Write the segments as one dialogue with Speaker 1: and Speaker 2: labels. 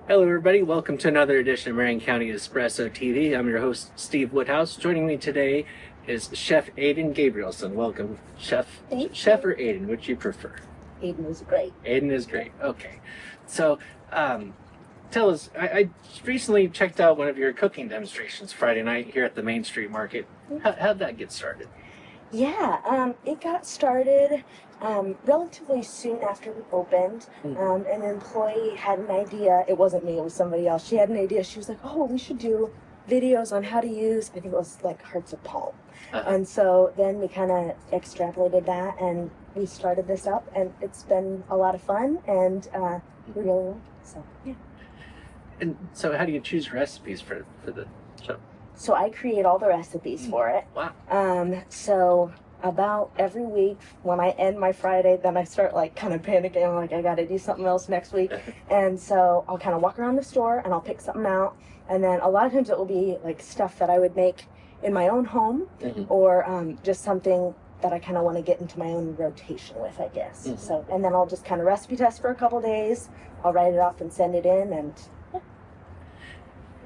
Speaker 1: Hello, everybody. Welcome to another edition of Marion County Espresso TV. I'm your host, Steve Woodhouse. Joining me today is Chef Aiden Gabrielson. Welcome, Chef. Chef or Aiden, which you prefer?
Speaker 2: Aiden is great.
Speaker 1: Aiden is great. Okay. So, tell us, I recently checked out one of your cooking demonstrations Friday night here at the Main Street Market. How'd that get started?
Speaker 2: Yeah, it got started relatively soon after we opened. An employee had an idea. It wasn't me, it was somebody else. She had an idea. She was like, oh, we should do videos on how to use, I think it was like hearts of palm. And so then we kind of extrapolated that and we started this up, and it's been a lot of fun, and we really like it. So, yeah.
Speaker 1: And so how do you choose recipes for the show?
Speaker 2: So I create all the recipes for it.
Speaker 1: Wow.
Speaker 2: So about every week when I end my Friday, then I start like kind of panicking. I'm like, I got to do something else next week. And so I'll kind of walk around the store and I'll pick something out. And then a lot of times it will be like stuff that I would make in my own home, or just something that I kind of want to get into my own rotation with, I guess. So, and then I'll just kind of recipe test for a couple days. I'll write it off and send it in, and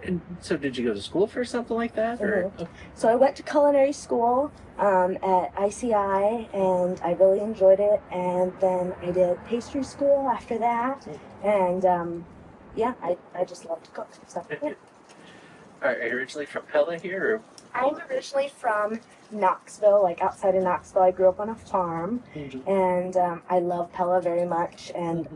Speaker 1: And so did you go to school for something like that? Or?
Speaker 2: So I went to culinary school at ICI, and I really enjoyed it. And then I did pastry school after that. And yeah, I just love to cook. So, yeah.
Speaker 1: Are you originally from Pella here? Or?
Speaker 2: I'm originally from Knoxville, like outside of Knoxville. I grew up on a farm, and I love Pella very much. And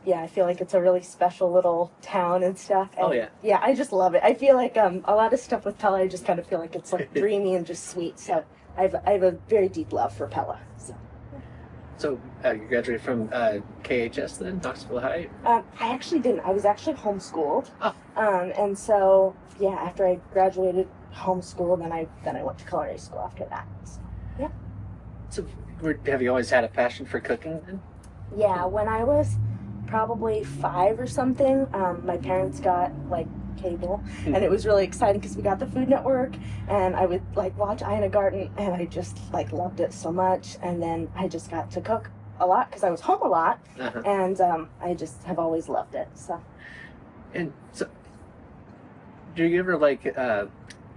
Speaker 2: yeah, I feel like it's a really special little town and stuff. And,
Speaker 1: Oh, yeah.
Speaker 2: Yeah, I just love it. I feel like a lot of stuff with Pella, I just kind of feel like it's like dreamy and just sweet. So I have a very deep love for Pella.
Speaker 1: So you graduated from KHS then, Knoxville High?
Speaker 2: I actually didn't. I was actually homeschooled.
Speaker 1: Oh.
Speaker 2: And so, yeah, after I graduated homeschool, then I went to culinary school after that. So, yeah.
Speaker 1: So have you always had a passion for cooking then?
Speaker 2: Yeah, when I was probably 5 or something, my parents got like cable, and it was really exciting because we got the Food Network, and I would like watch Ina Garten, and I just like loved it so much. And then I just got to cook a lot because I was home a lot, and I just have always loved it. So.
Speaker 1: And so, do you ever like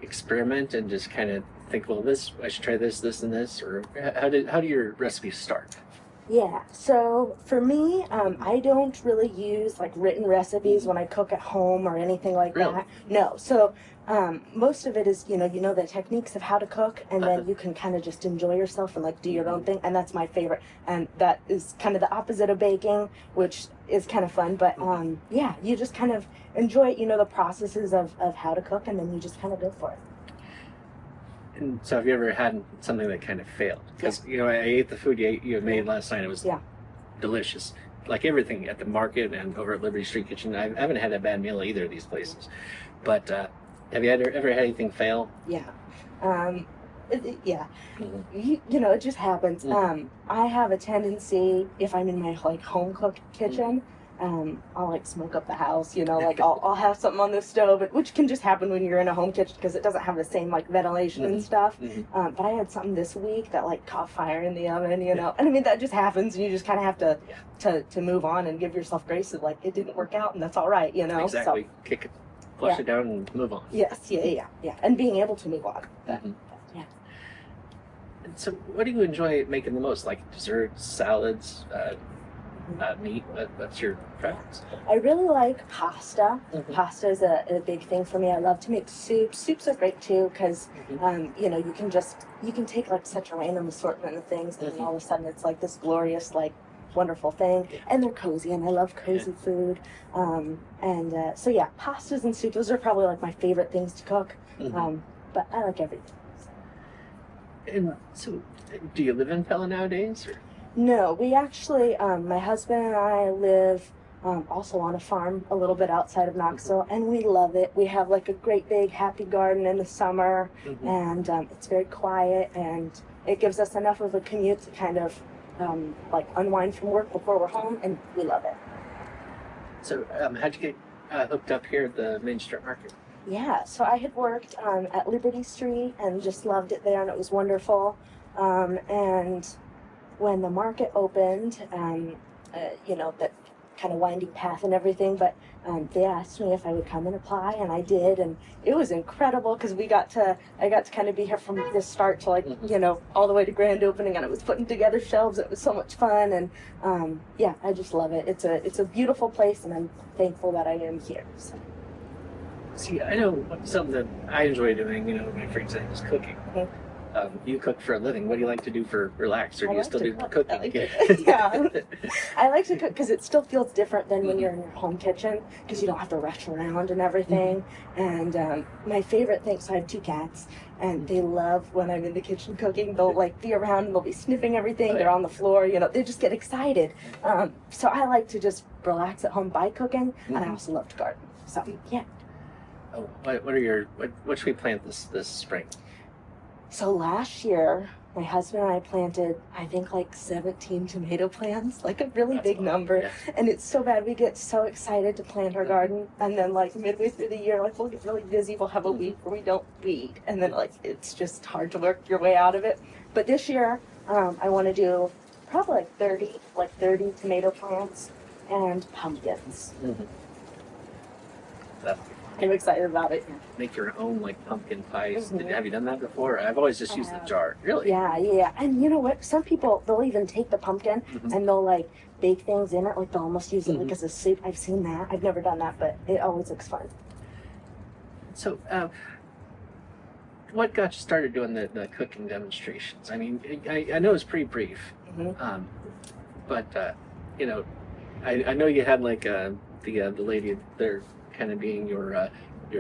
Speaker 1: experiment and just kind of think, well, I should try this, and this, or how do your recipes start?
Speaker 2: Yeah, so for me, I don't really use like written recipes when I cook at home or anything like that. No, so most of it is, you know the techniques of how to cook, and then you can kind of just enjoy yourself and like do your own thing, and that's my favorite. And that is kind of the opposite of baking, which is kind of fun, but yeah, you just kind of enjoy it, the processes of how to cook, and then you just kind of go for it.
Speaker 1: And so have you ever had something that kind of failed? Because, I ate the food you made last night. It was delicious. Like everything at the market and over at Liberty Street Kitchen. I haven't had a bad meal at either of these places. But have you ever had anything fail?
Speaker 2: Yeah. Yeah. It just happens. I have a tendency, if I'm in my like home cooked kitchen, I'll like smoke up the house, like I'll have something on the stove, which can just happen when you're in a home kitchen because it doesn't have the same like ventilation and stuff. But I had something this week that like caught fire in the oven, and I mean, that just happens, and you just kind of have to move on and give yourself grace of like, it didn't work out, and that's all right,
Speaker 1: Exactly.
Speaker 2: So,
Speaker 1: kick it, flush it down and move on.
Speaker 2: Yes, yeah. And being able to move on. Yeah.
Speaker 1: And so what do you enjoy making the most? Like desserts, salads, meat? What's your preference?
Speaker 2: I really like pasta. Pasta is a big thing for me. I love to make soups. Soups are great too because, you can take like such a random assortment of things, and then all of a sudden it's like this glorious, like wonderful thing. And they're cozy, and I love cozy food. So yeah, pastas and soups, those are probably like my favorite things to cook. But I like everything.
Speaker 1: And so do you live in Pella nowadays? Or?
Speaker 2: No, we actually, my husband and I live also on a farm a little bit outside of Knoxville, and we love it. We have like a great big happy garden in the summer, and it's very quiet, and it gives us enough of a commute to kind of like unwind from work before we're home, and we love it.
Speaker 1: So how'd you get hooked up here at the Main Street Market?
Speaker 2: Yeah, so I had worked at Liberty Street and just loved it there, and it was wonderful. And when the market opened, that kind of winding path and everything, but they asked me if I would come and apply, and I did, and it was incredible because I got to kind of be here from the start to, like, you know, all the way to grand opening, and it was putting together shelves. It was so much fun, and yeah, I just love it. It's a beautiful place, and I'm thankful that I am here. So.
Speaker 1: See, I know something that I enjoy doing, you know, in my free time is cooking. You cook for a living. What do you like to do for relax, or do you still do cooking?
Speaker 2: Yeah, I like to cook because it still feels different than when you're in your home kitchen, because you don't have to rush around and everything. And my favorite thing, so I have 2 cats, and they love when I'm in the kitchen cooking. They'll like be around and they'll be sniffing everything. They're on the floor, you know, they just get excited. So I like to just relax at home by cooking, and I also love to garden. So yeah.
Speaker 1: Oh, what should we plant this spring?
Speaker 2: So last year, my husband and I planted, I think, like 17 tomato plants, like a really big number. Yeah. And it's so bad. We get so excited to plant our garden. And then, like, midway through the year, like, we'll get really busy. We'll have a week where we don't weed. And then, like, it's just hard to work your way out of it. But this year, I want to do probably like 30 tomato plants and pumpkins. I'm excited about it.
Speaker 1: Make your own, like, pumpkin pies. Have you done that before? I've always just used the jar. Really?
Speaker 2: Yeah. And you know what? Some people, they'll even take the pumpkin and they'll, like, bake things in it. Like, they'll almost use it like as a soup. I've seen that. I've never done that, but it always looks fun.
Speaker 1: So, what got you started doing the cooking demonstrations? I mean, I know it's pretty brief, but you know, I know you had, like, the lady there kind of being your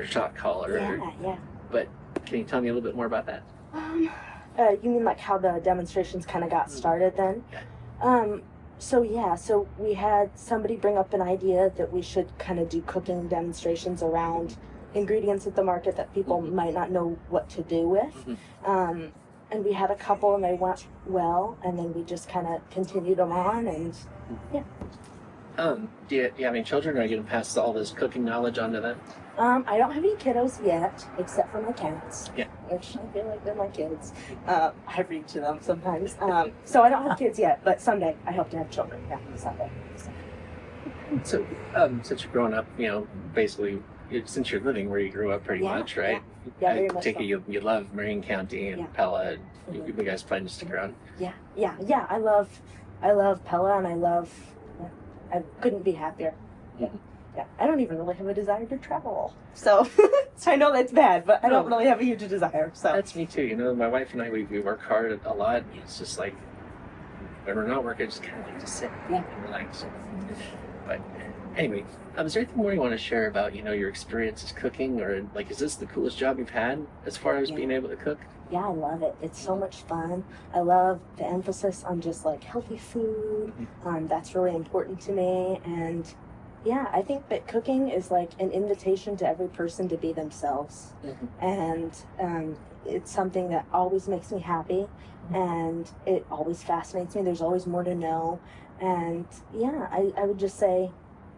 Speaker 1: shot caller.
Speaker 2: Yeah.
Speaker 1: But can you tell me a little bit more about that?
Speaker 2: You mean like how the demonstrations kind of got started then?
Speaker 1: Yeah.
Speaker 2: So we had somebody bring up an idea that we should kind of do cooking demonstrations around ingredients at the market that people might not know what to do with. And we had a couple, and they went well, and then we just kind of continued them on, and yeah.
Speaker 1: Do you have any children, or are you going to pass all this cooking knowledge on to them?
Speaker 2: I don't have any kiddos yet, except for my cats.
Speaker 1: Yeah. Which
Speaker 2: I feel like they're my kids. I read to them sometimes. So I don't have kids yet, but someday I hope to have children. Yeah, someday.
Speaker 1: So, since you're growing up, you know, basically, since you're living where you grew up pretty much, right?
Speaker 2: Yeah, very much.
Speaker 1: I take it you love Marion County and Pella. You guys plan to stick around? Yeah.
Speaker 2: I love Pella, and I couldn't be happier. Yeah. I don't even really have a desire to travel. So I know that's bad, but I don't really have a huge desire. So
Speaker 1: that's me too. You know, my wife and I, we work hard a lot. It's just like when we're not working, I just kind of like to sit and relax. But anyway, is there anything more you want to share about, you know, your experiences cooking, or like, is this the coolest job you've had as far as being able to cook?
Speaker 2: Yeah, I love it. It's so much fun. I love the emphasis on just like healthy food. That's really important to me. And yeah, I think that cooking is like an invitation to every person to be themselves. And it's something that always makes me happy, and it always fascinates me. There's always more to know. And yeah, I would just say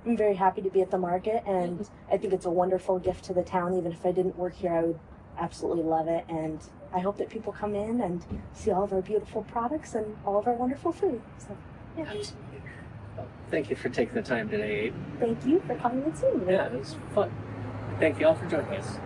Speaker 2: I'm very happy to be at the market, and I think it's a wonderful gift to the town. Even if I didn't work here, I would absolutely love it. And I hope that people come in and see all of our beautiful products and all of our wonderful food. So, yeah.
Speaker 1: Absolutely. Well, thank you for taking the time today.
Speaker 2: Thank you for coming and seeing me.
Speaker 1: Yeah, it was fun. Thank you all for joining us.